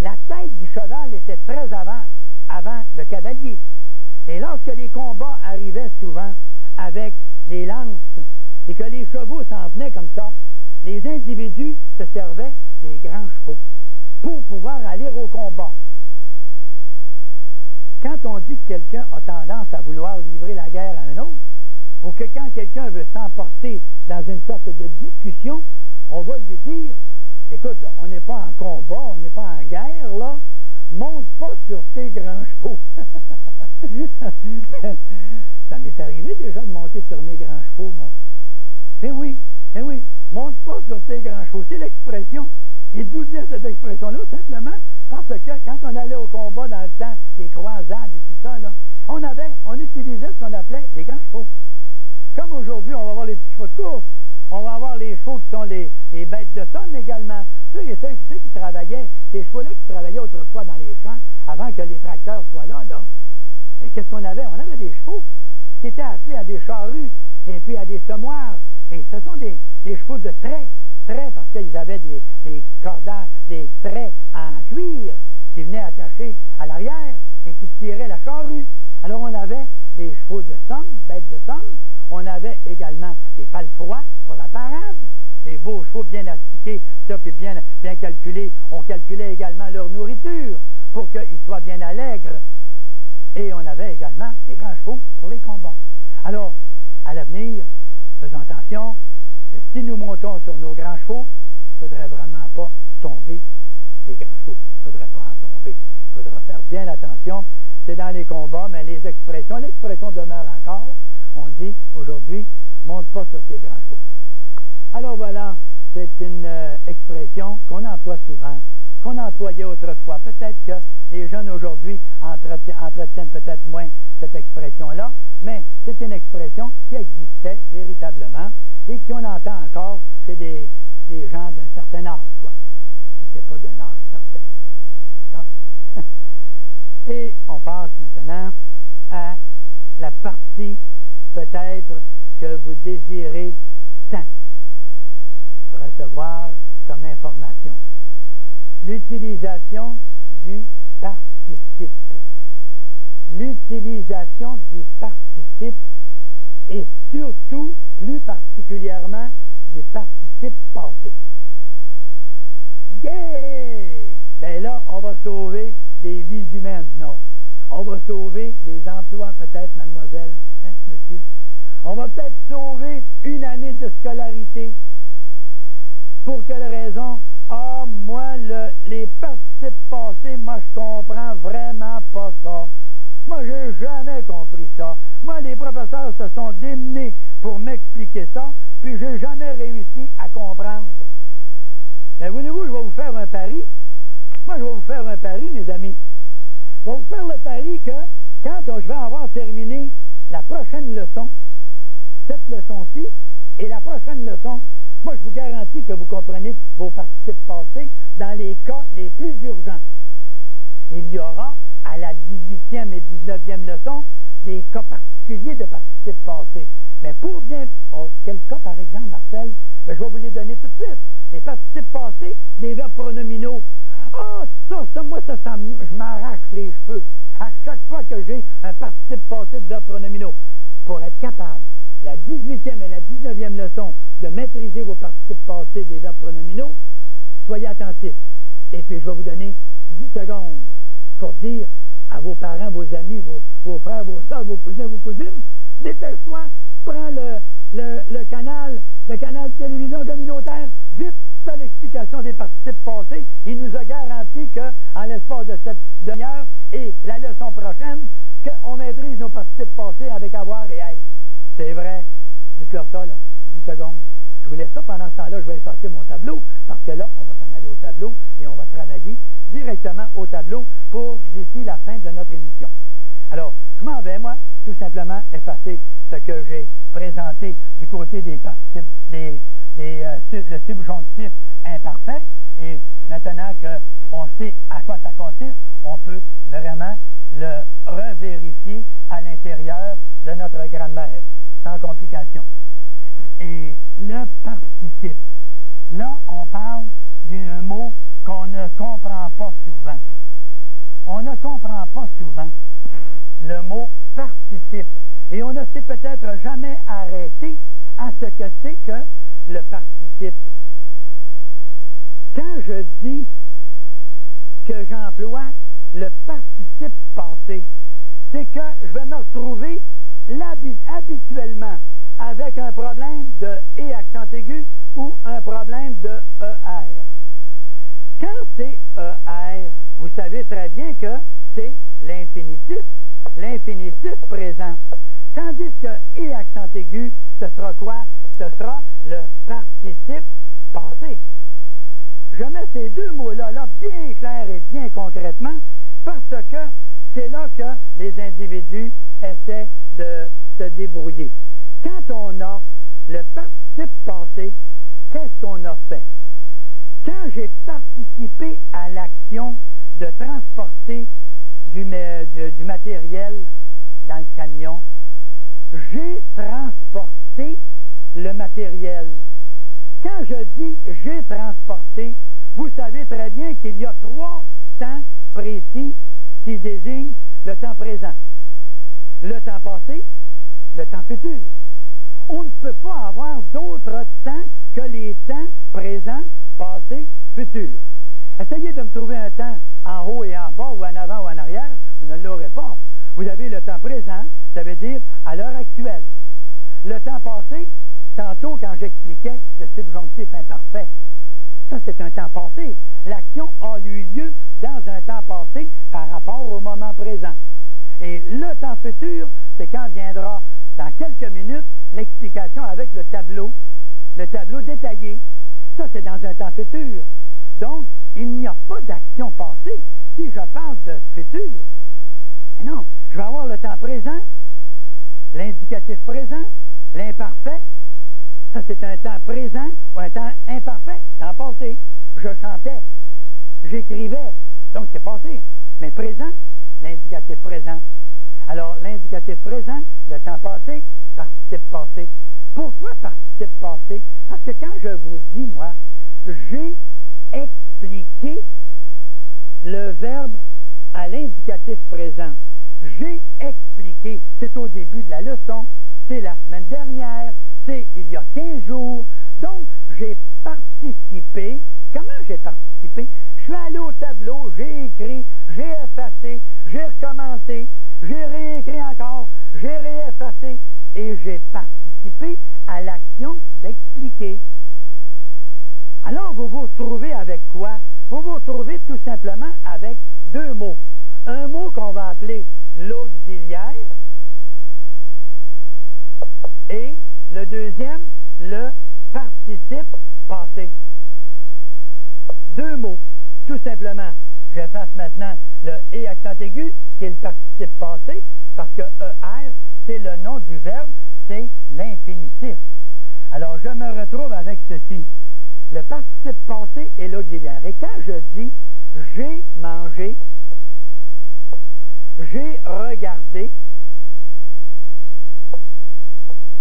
la tête du cheval était très avant le cavalier. Et lorsque les combats arrivaient souvent avec des lances et que les chevaux s'en venaient comme ça, les individus se servaient des grands chevaux pour pouvoir aller au combat. Quand on dit que quelqu'un a tendance à vouloir livrer la guerre à un autre, ou que quand quelqu'un veut s'emporter dans une sorte de discussion, on va lui dire, écoute, là, on n'est pas en combat, on n'est pas en guerre, là, monte pas sur tes grands chevaux. Ça m'est arrivé déjà de monter sur mes grands chevaux, moi. Eh oui, monte pas sur tes grands chevaux, c'est l'expression. Et d'où vient cette expression-là? Simplement parce que quand on allait au combat dans le temps des croisades et tout ça, là, on utilisait ce qu'on appelait les grands chevaux. Comme aujourd'hui, on va avoir les petits chevaux de course, on va avoir les chevaux qui sont les bêtes de somme également. Ceux qui travaillaient, ces chevaux-là qui travaillaient autrefois dans les champs, avant que les tracteurs soient là. Et qu'est-ce qu'on avait? On avait des chevaux qui étaient attelés à des charrues et puis à des semoirs. Et ce sont des chevaux de traits, parce qu'ils avaient des cordages, des traits en cuir qui venaient attacher à l'arrière et qui tiraient la charrue. Alors on avait des chevaux de somme, bêtes de somme. On avait également des palefrois pour la parade, des beaux chevaux bien astiqués, ça, puis bien calculés. On calculait également leur nourriture pour qu'ils soient bien allègres. Et on avait également des grands chevaux pour les combats. Alors, à l'avenir, faisons attention, si nous montons sur nos grands chevaux, il ne faudrait vraiment pas tomber des grands chevaux. Il ne faudrait pas en tomber. Il faudra faire bien attention. C'est dans les combats, mais l'expression demeure encore. On dit aujourd'hui, monte pas sur tes grands chevaux. Alors voilà, c'est une expression qu'on emploie souvent, qu'on employait autrefois. Peut-être que les jeunes aujourd'hui entretiennent peut-être moins cette expression-là, mais c'est une expression qui existait véritablement et qu'on entend encore chez des gens d'un certain âge, quoi. Si ce n'est pas d'un âge certain. D'accord? Et on passe maintenant à la partie peut-être que vous désirez tant recevoir comme information. L'utilisation du participe. L'utilisation du participe et surtout, plus particulièrement, du participe passé. Yeah! Bien là, on va sauver des vies humaines. Non. On va sauver des emplois peut-être, mademoiselle, hein, monsieur. On va peut-être sauver une année de scolarité. Pour quelle raison? Ah, moi, les participes passés, moi, je comprends vraiment pas ça. Moi, j'ai jamais compris ça. Moi, les professeurs se sont démenés pour m'expliquer ça, puis j'ai jamais réussi à comprendre. Mais voulez-vous, je vais vous faire un pari. Moi, je vais vous faire un pari, mes amis. Je vais vous faire le pari que quand je vais avoir terminé la prochaine leçon, cette leçon-ci, et la prochaine leçon, moi, je vous garantis que vous comprenez vos participes passés dans les cas les plus urgents. Il y aura, à la 18e et 19e leçon, des cas particuliers de participes passés. Mais pour bien... Oh, quel cas, par exemple, Marcel? Ben, je vais vous les donner tout de suite. Les participes passés des verbes pronominaux. Ah, moi, je m'arrache les cheveux. À chaque fois que j'ai un participe passé de verbes pronominaux. Pour être capable, la 18e et la 19e leçon, de maîtriser vos participes passés des verbes pronominaux, soyez attentifs. Et puis, je vais vous donner 10 secondes pour dire à vos parents, vos amis, vos frères, vos soeurs, vos cousins, vos cousines, dépêche-toi, prends le canal de télévision communautaire, vite, t'as l'explication des participes passés. Il nous a garanti qu'en l'espace de cette demi-heure et la leçon prochaine, qu'on maîtrise nos participes passés avec avoir et être. C'est vrai. Dites-leur ça, là. 10 secondes. Je vous laisse ça. Pendant ce temps-là, je vais effacer mon tableau, parce que là, on va s'en aller au tableau et on va travailler directement au tableau pour d'ici la fin de notre émission. Alors, je m'en vais, moi, tout simplement effacer ce que j'ai présenté du côté des participes, le subjonctif imparfait. Et maintenant qu'on sait à quoi ça consiste, on peut vraiment le revérifier à l'intérieur de notre grammaire, sans qu'on l'explication. Et le participe. Là, on parle d'un mot qu'on ne comprend pas souvent. On ne comprend pas souvent le mot participe. Et on ne s'est peut-être jamais arrêté à ce que c'est que le participe. Quand je dis que j'emploie le participe passé, c'est que je vais me retrouver habituellement avec un problème de « et » accent aigu ou un problème de « ER ». Quand c'est « ER », vous savez très bien que c'est l'infinitif présent. Tandis que « et » accent aigu, ce sera quoi? Ce sera le participe passé. Je mets ces deux mots-là bien clairs et bien concrètement parce que c'est là que les individus essaient de se débrouiller. Quand on a le participe passé, qu'est-ce qu'on a fait? Quand j'ai participé à l'action de transporter du matériel dans le camion, j'ai transporté le matériel. Quand je dis « j'ai transporté », vous savez très bien qu'il y a trois temps précis qui désignent le temps présent. Le temps passé, le temps futur. On ne peut pas avoir d'autres temps que les temps présents, passé, futur. Essayez de me trouver un temps en haut et en bas, ou en avant ou en arrière, vous ne l'aurez pas. Vous avez le temps présent, ça veut dire à l'heure actuelle. Le temps passé, tantôt quand j'expliquais le subjonctif imparfait, ça c'est un temps passé. L'action a eu lieu dans un temps passé par rapport au moment présent. Et le temps futur, c'est quand viendra dans quelques minutes l'explication avec le tableau détaillé. Ça c'est dans un temps futur. Donc, il n'y a pas d'action passée si je parle de futur. Mais non, je vais avoir le temps présent, l'indicatif présent, l'imparfait. Ça, c'est un temps présent ou un temps imparfait, temps passé. Je chantais, j'écrivais, donc c'est passé. Mais présent, l'indicatif présent. Alors, l'indicatif présent, le temps passé, participe passé. Pourquoi participe passé? Parce que quand je vous dis, moi, j'ai expliqué le verbe à l'indicatif présent. J'ai expliqué, c'est au début de la leçon, c'est la semaine dernière, c'est il y a 15 jours. Donc, j'ai participé. Comment j'ai participé? Je suis allé au tableau, j'ai écrit, j'ai effacé, j'ai recommencé, j'ai réécrit encore, j'ai réeffacé et j'ai participé à l'action d'expliquer. Alors, vous vous retrouvez avec quoi? Vous vous retrouvez tout simplement avec deux mots. Un mot qu'on va appeler l'auxiliaire et le deuxième, le participe passé. Deux mots, tout simplement. J'efface maintenant le « et » accent aigu, qui est le participe passé, parce que « ER », c'est le nom du verbe, c'est l'infinitif. Alors, je me retrouve avec ceci. Le participe passé et l'auxiliaire. Et quand je dis « j'ai mangé », « j'ai regardé »,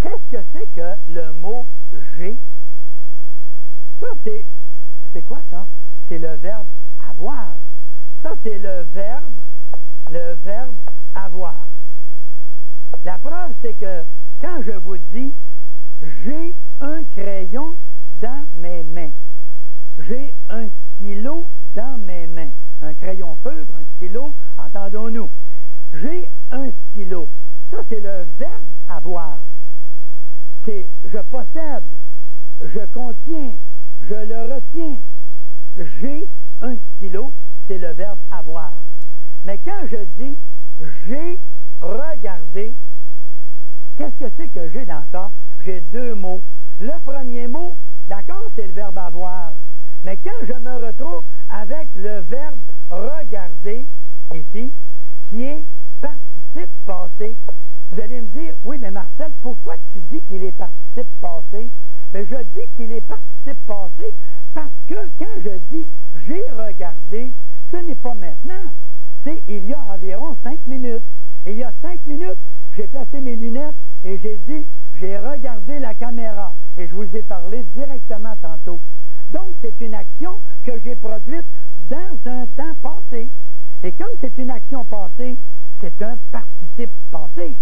qu'est-ce que c'est que le mot « j'ai » ? Ça, c'est quoi ça? C'est le verbe « avoir ». Ça, c'est le verbe « avoir ». La preuve, c'est que quand je vous dis « j'ai un crayon dans mes mains », j'ai un stylo dans mes mains. Un crayon feutre, un stylo, entendons-nous. J'ai un stylo. Ça, c'est le verbe « avoir ». C'est je possède, je contiens, je le retiens. J'ai un stylo, c'est le verbe « avoir ». Mais quand je dis « j'ai regardé », qu'est-ce que c'est que j'ai dans ça? J'ai deux mots. Le premier mot, d'accord, c'est le verbe « avoir ». Mais quand je me retrouve avec le verbe « regarder », ici, qui est participe passé, vous allez me dire, oui, mais Marcel, pourquoi tu dis qu'il est participe passé? Bien, je dis qu'il est participe passé parce que quand je dis « j'ai regardé », ce n'est pas maintenant, c'est il y a environ 5 minutes. Et il y a 5 minutes, j'ai placé mes lunettes et j'ai dit « j'ai regardé la caméra et je vous ai parlé directement tantôt. Donc, c'est une action que j'ai produite dans un temps passé. Et comme c'est une action passée, c'est un participe passé.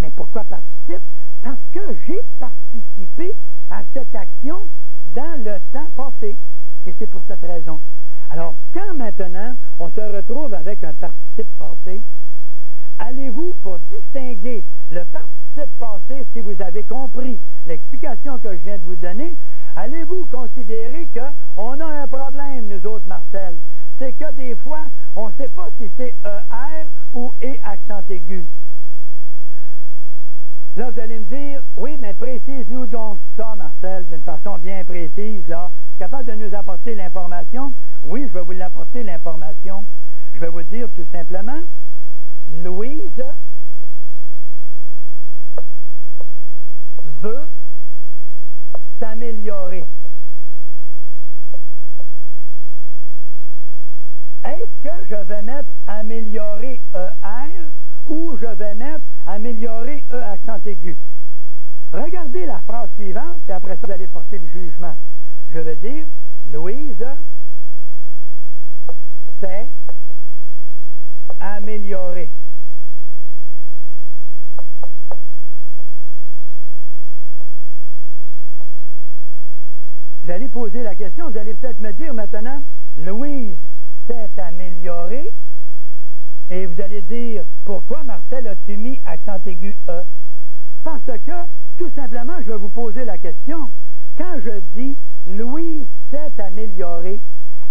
Mais pourquoi participe? Parce que j'ai participé à cette action dans le temps passé. Et c'est pour cette raison. Alors, quand maintenant on se retrouve avec un participe passé, allez-vous, pour distinguer le participe passé, si vous avez compris l'explication que je viens de vous donner, allez-vous considérer qu'on a un problème, nous autres, Marcel? C'est que des fois, on ne sait pas si c'est ER ou E accent aigu. Là, vous allez me dire, oui, mais précise-nous donc ça, Marcel, d'une façon bien précise, là. Capable de nous apporter l'information? Oui, je vais vous l'apporter, l'information. Je vais vous dire tout simplement, Louise veut s'améliorer. Est-ce que je vais mettre améliorer ER ou je vais mettre améliorer E accent aigu? Regardez la phrase suivante, puis après ça, vous allez porter le jugement. Je vais dire, Louise s'est améliorée. Vous allez poser la question, vous allez peut-être me dire maintenant, Louise s'est améliorée, et vous allez dire, pourquoi Marcel as-tu mis accent aigu E? Parce que, tout simplement, je vais vous poser la question, quand je dis Louise s'est améliorée,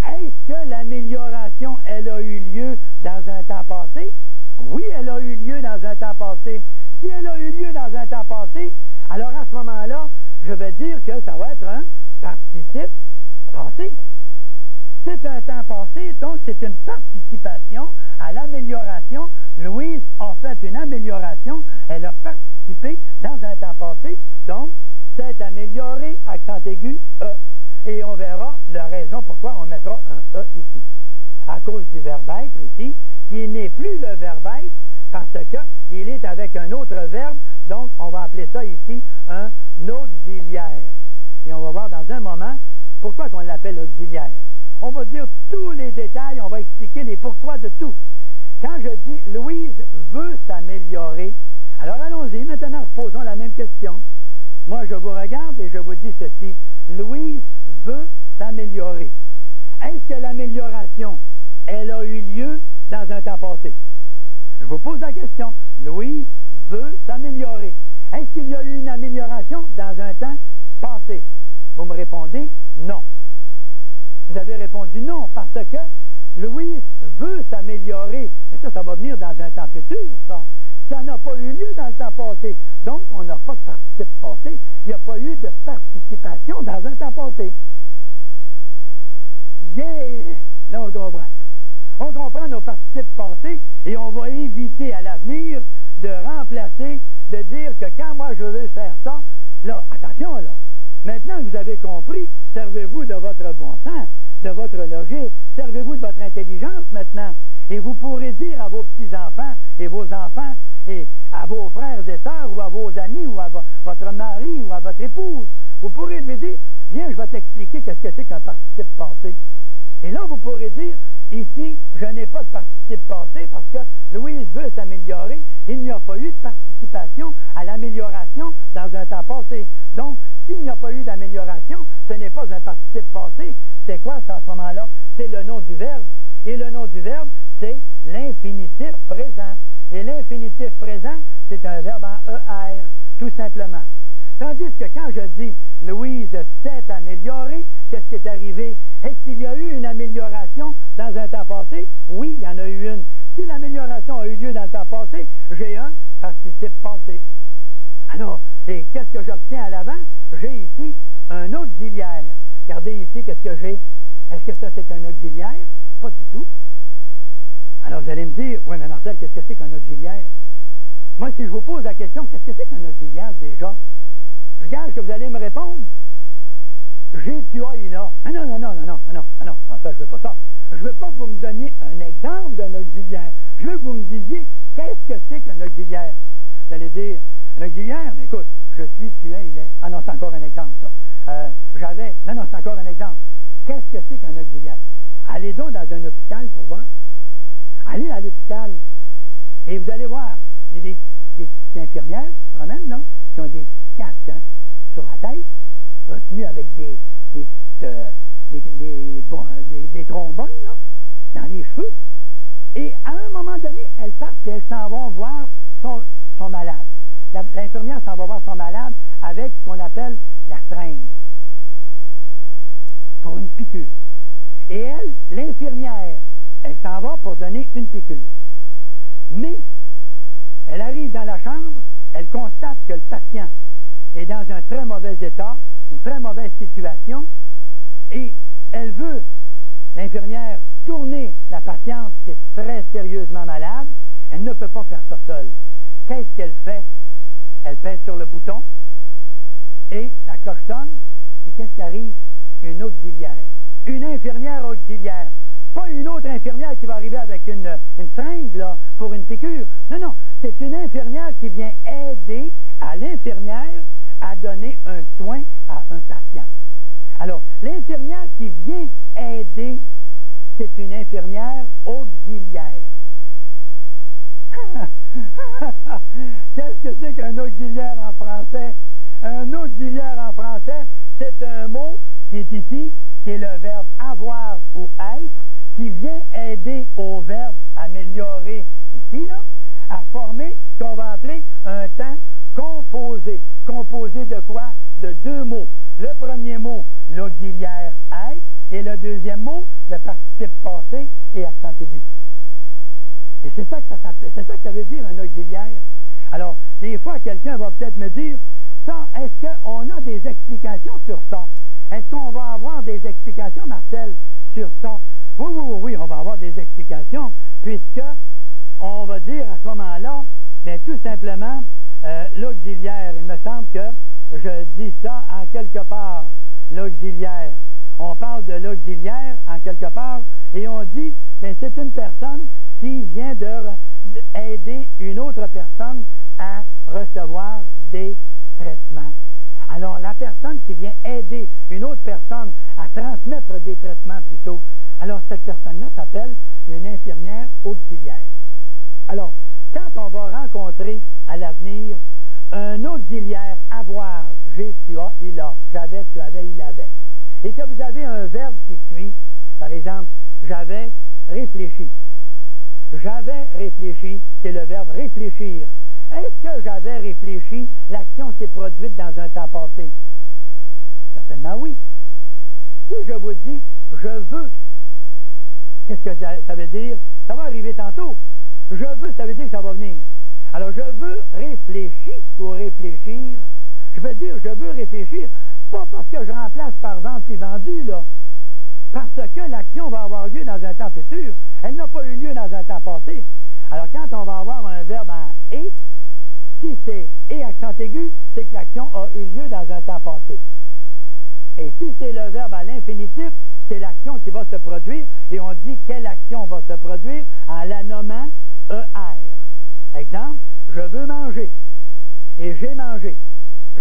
est-ce que l'amélioration, elle a eu lieu dans un temps passé? Oui, elle a eu lieu dans un temps passé. Si elle a eu lieu dans un temps passé, alors à ce moment-là, je vais dire que ça va être un participe passé. C'est un temps passé, donc c'est une participation à l'amélioration. Louise a fait une amélioration, elle a participé dans un temps passé, donc c'est amélioré, accent aigu, E. Et on verra la raison pourquoi on mettra un E ici. À cause du verbe être ici, qui n'est plus le verbe être, parce qu'il est avec un autre verbe, donc on va appeler ça ici un auxiliaire. Et on va voir dans un moment pourquoi on l'appelle auxiliaire. On va dire tous les détails, on va expliquer les pourquoi de tout. Quand je dis Louise veut s'améliorer, alors allons-y, maintenant posons la même question. Moi, je vous regarde et je vous dis ceci. Louise veut s'améliorer. Est-ce que l'amélioration, elle a eu lieu dans un temps passé? Je vous pose la question. Louise veut s'améliorer. Est-ce qu'il y a eu une amélioration dans un temps passé? Vous me répondez non. Vous avez répondu non parce que Louise veut s'améliorer. Mais ça va venir dans un temps futur, ça. Ça n'a pas eu lieu dans le temps passé. Donc, on n'a pas de participe passé. Il n'y a pas eu de participation dans un temps passé. Yeah! Là, on comprend. On comprend nos participes passés et on va éviter à l'avenir de remplacer, de dire que quand moi je veux faire ça, là, attention là. Maintenant que vous avez compris, servez-vous de votre bon sens, de votre logique, servez-vous de votre intelligence maintenant. Et vous pourrez dire à vos petits-enfants et vos enfants et à vos frères et sœurs ou à vos amis ou à votre mari ou à votre épouse, vous pourrez lui dire, viens, je vais t'expliquer qu'est-ce que c'est qu'un participe passé. Et là, vous pourrez dire, ici, je n'ai pas de participe passé parce que Louise veut s'améliorer. Il n'y a pas eu de participation à l'amélioration dans un temps passé. Donc, s'il n'y a pas eu d'amélioration, ce n'est pas un participe passé. C'est quoi ça, à ce moment-là? C'est le nom du verbe. Et le nom du verbe, c'est l'infinitif présent. Et l'infinitif présent, c'est un verbe en ER, tout simplement. Tandis que quand je dis Louise s'est améliorée, qu'est-ce qui est arrivé? Est-ce qu'il y a eu une amélioration dans un temps passé? Oui, il y en a eu une. Si l'amélioration a eu lieu dans le temps passé, j'ai un participe passé. Alors, et qu'est-ce que j'obtiens à l'avant? J'ai ici un auxiliaire. Regardez ici, qu'est-ce que j'ai? Est-ce que ça, c'est un auxiliaire? Pas du tout. Alors, vous allez me dire, oui, mais Marcel, qu'est-ce que c'est qu'un auxiliaire? Moi, si je vous pose la question, qu'est-ce que c'est qu'un auxiliaire déjà? Je gage que vous allez me répondre. J'ai, tu as, il a. Non, ça, je veux pas ça. Je veux pas que vous me donniez un exemple d'un auxiliaire. Je veux que vous me disiez, qu'est-ce que c'est qu'un auxiliaire? Vous allez dire, un auxiliaire, mais écoute, je suis, tu es, il est. Ah non, c'est encore un exemple, ça. J'avais, non, c'est encore un exemple. Qu'est-ce que c'est qu'un auxiliaire? Allez donc dans un hôpital pour voir. Allez à l'hôpital et vous allez voir, il y a des petites infirmières qui se promènent, là, qui ont des petits casques hein, sur la tête, retenus avec des trombones, là, dans les cheveux. Et à un moment donné, elles partent et elles s'en vont voir son malade. L'infirmière s'en va voir son malade avec ce qu'on appelle la seringue pour une piqûre. Et elle, l'infirmière, elle s'en va pour donner une piqûre. Mais elle arrive dans la chambre, elle constate que le patient est dans un très mauvais état, une très mauvaise situation, et elle veut, l'infirmière, tourner la patiente qui est très sérieusement malade. Elle ne peut pas faire ça seule. Qu'est-ce qu'elle fait? Elle pèse sur le bouton et la cloche sonne. Et qu'est-ce qui arrive? Une auxiliaire. Une infirmière auxiliaire. Pas une autre infirmière qui va arriver avec une seringue là, pour une piqûre. Non, non. C'est une infirmière qui vient aider à l'infirmière à donner un soin à un patient. Alors, l'infirmière qui vient aider, c'est une infirmière auxiliaire. Qu'est-ce que c'est qu'un auxiliaire en français? Un auxiliaire en français, c'est un mot qui est ici, qui est le verbe avoir ou être, qui vient aider au verbe améliorer ici, là, à former ce qu'on va appeler un temps composé. Composé de quoi? De deux mots. Le premier mot, l'auxiliaire être, et le deuxième mot, le participe passé et accent aigu. Et c'est ça que ça veut dire, un auxiliaire. Alors, des fois, quelqu'un va peut-être me dire, ça, est-ce qu'on a des explications sur ça? Est-ce qu'on va avoir des explications, Marcel, sur ça? Oui, on va avoir des explications, puisque on va dire à ce moment-là, bien, tout simplement, l'auxiliaire, il me semble que je dis ça en quelque part, l'auxiliaire. On parle de l'auxiliaire en quelque part, et on dit, bien, c'est une personne qui vient d'aider une autre personne à recevoir des traitements. Alors, la personne qui vient aider une autre personne à transmettre des traitements plutôt, alors cette personne-là s'appelle une infirmière auxiliaire. Alors, quand on va rencontrer à l'avenir un auxiliaire avoir, j'ai, tu as, il a, j'avais, tu avais, il avait, et que vous avez un verbe qui suit, par exemple, j'avais réfléchi. J'avais réfléchi, c'est le verbe réfléchir. Est-ce que j'avais réfléchi, l'action s'est produite dans un temps passé? Certainement oui. Si je vous dis, je veux, qu'est-ce que ça veut dire? Ça va arriver tantôt. Je veux, ça veut dire que ça va venir. Alors, je veux réfléchir ou réfléchir. Je veux dire, je veux réfléchir, pas parce que je remplace par vente puis vendu, là. Parce que l'action va avoir lieu dans un temps futur. Elle n'a pas eu lieu dans un temps passé. Alors, quand on va avoir un verbe en « et », si c'est « et » accent aigu, c'est que l'action a eu lieu dans un temps passé. Et si c'est le verbe à l'infinitif, c'est l'action qui va se produire, et on dit quelle action va se produire en la nommant « ER ». Exemple, je veux manger, et j'ai mangé.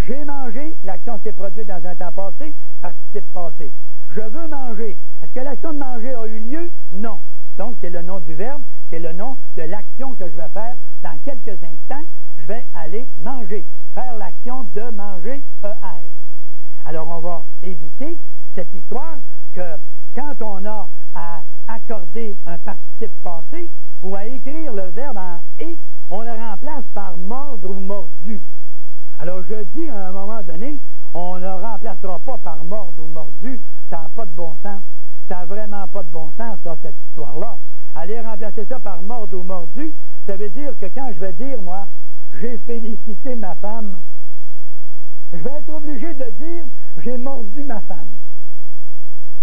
J'ai mangé, l'action s'est produite dans un temps passé, participe passé. Je veux manger. Est-ce que l'action de manger a eu lieu? Non. Donc, c'est le nom du verbe, c'est le nom de l'action que je vais faire dans quelques instants. Je vais aller manger, faire l'action de manger, ER. Alors, on va éviter cette histoire que quand on a à accorder un participe passé ou à écrire le verbe en « et », on le remplace par « mordre » ou « mordu ». Alors, je dis à un moment donné, on ne remplacera pas par « mordre » ou « mordu », ça n'a pas de bon sens. Ça n'a vraiment pas de bon sens, ça, cette histoire-là. Aller remplacer ça par « mordre » ou « mordu », ça veut dire que quand je vais dire, moi, « j'ai félicité ma femme », je vais être obligé de dire « j'ai mordu ma femme ».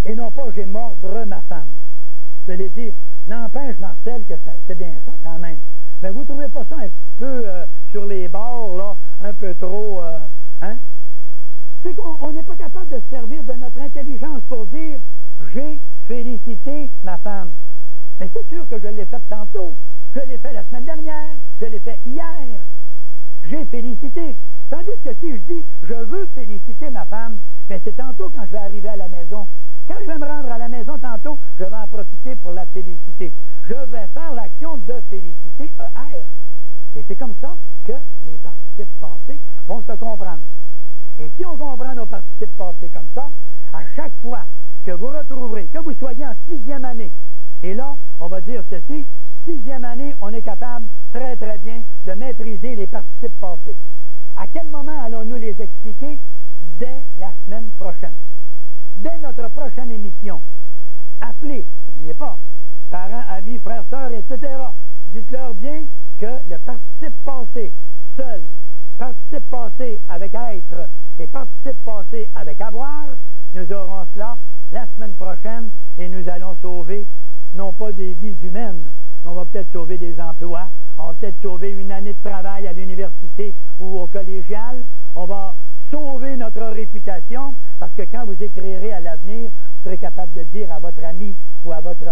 Et non pas « j'ai mordre ma femme ». Je vais dire « n'empêche, Marcel, que c'est bien ça quand même ». Mais vous ne trouvez pas ça un petit peu sur les bords, là, un peu trop, hein? C'est qu'on n'est pas capable de se servir de notre intelligence pour dire « j'ai félicité ma femme ». Mais c'est sûr que je l'ai fait tantôt. Je l'ai fait la semaine dernière. Je l'ai fait hier. J'ai félicité. Tandis que si je dis, je veux féliciter ma femme, bien c'est tantôt quand je vais arriver à la maison. Quand je vais me rendre à la maison tantôt, je vais en profiter pour la féliciter. Je vais faire l'action de féliciter ER. Et c'est comme ça que les participes passés vont se comprendre. Et si on comprend nos participes passés comme ça, à chaque fois que vous retrouverez, que vous soyez en 6e année, et là, on va dire ceci, 6e année, on est capable très très bien de maîtriser les participes passés. À quel moment allons-nous les expliquer? Dès la semaine prochaine. Dès notre prochaine émission. Appelez, n'oubliez pas, parents, amis, frères, sœurs, etc. Dites-leur bien que le participe passé seul, participe passé avec être et participe passé avec avoir, nous aurons cela la semaine prochaine et nous allons sauver non pas des vies humaines, mais on va peut-être sauver des emplois, on va peut-être sauver une année de travail à l'université ou au collégial, on va sauver notre réputation, parce que quand vous écrirez à l'avenir, vous serez capable de dire à votre ami ou à votre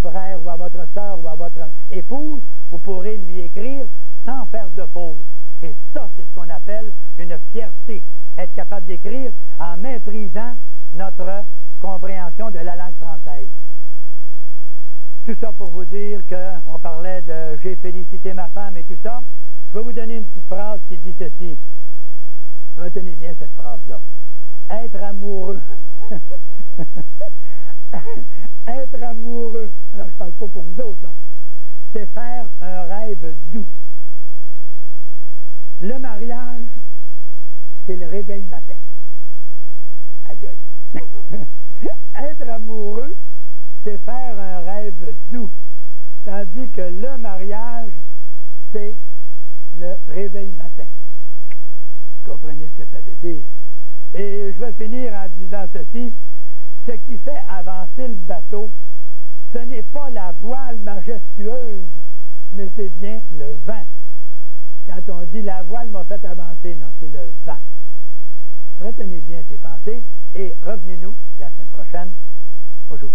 frère ou à votre sœur ou à votre épouse, vous pourrez lui écrire sans faire de faute. Et ça, c'est ce qu'on appelle une fierté. Être capable d'écrire en maîtrisant notre compréhension de la langue française. Tout ça pour vous dire qu'on parlait de « j'ai félicité ma femme » et tout ça. Je vais vous donner une petite phrase qui dit ceci. Retenez bien cette phrase-là. Être amoureux. Être amoureux. Alors, je ne parle pas pour vous autres, là. C'est faire un rêve doux. Le mariage, c'est le réveil matin. Adieu. Être amoureux, c'est faire un rêve doux. Tandis que le mariage, c'est le réveil matin. Comprenez ce que ça veut dire. Et je vais finir en disant ceci. Ce qui fait avancer le bateau, ce n'est pas la voile majestueuse, mais c'est bien le vent. Quand on dit la voile m'a fait avancer, non, c'est le vent. Retenez bien ces pensées et revenez-nous la semaine prochaine. Bonjour.